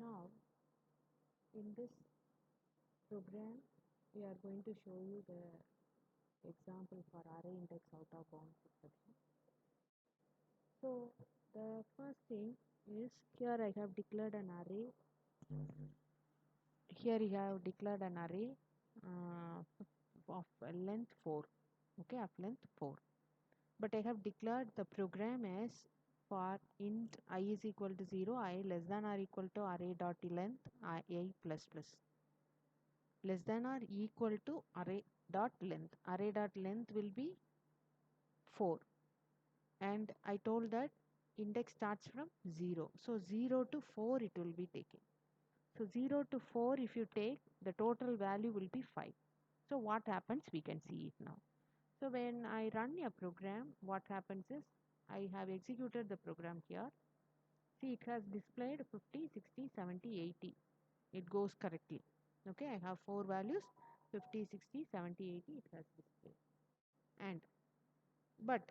Now, in this program, we are going to show you the example for array index out of bounds exception. So, the first thing is here I have declared an array. Here you have declared an array of length 4. Okay, of length 4. But I have declared the program as for int I is equal to 0, I less than or equal to array dot length I plus plus. Less than or equal to array dot length. Array dot length will be 4. And I told that index starts from 0. So 0 to 4 it will be taken. So 0 to 4 if you take, the total value will be 5. So what happens, we can see it now. So when I run a program, what happens is I have executed the program here. See, it has displayed 50, 60, 70, 80. It goes correctly. Okay, I have 4 values, 50, 60, 70, 80, it has displayed. And, but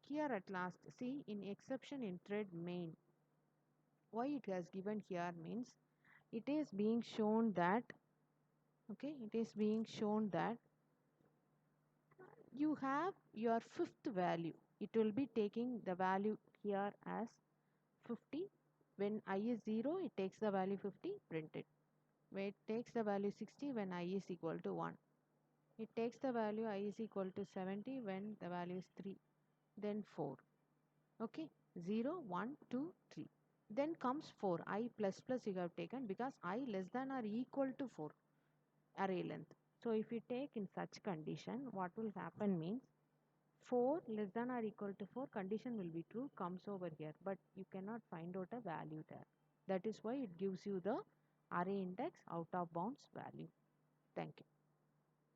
here at last, see in exception in thread main, why it has given here means it is being shown that, okay, it is being shown that you have your fifth value. It will be taking the value here as 50. When I is 0, it takes the value 50, printed. When it takes the value 60 when I is equal to 1. It takes the value I is equal to 70 when the value is 3. Then 4. Okay, 0, 1, 2, 3. Then comes 4. I plus plus you have taken because I less than or equal to 4 array length. So if you take in such condition, what will happen means 4 less than or equal to 4 condition will be true, comes over here, but you cannot find out a value there. That is why it gives you the array index out of bounds value. Thank you.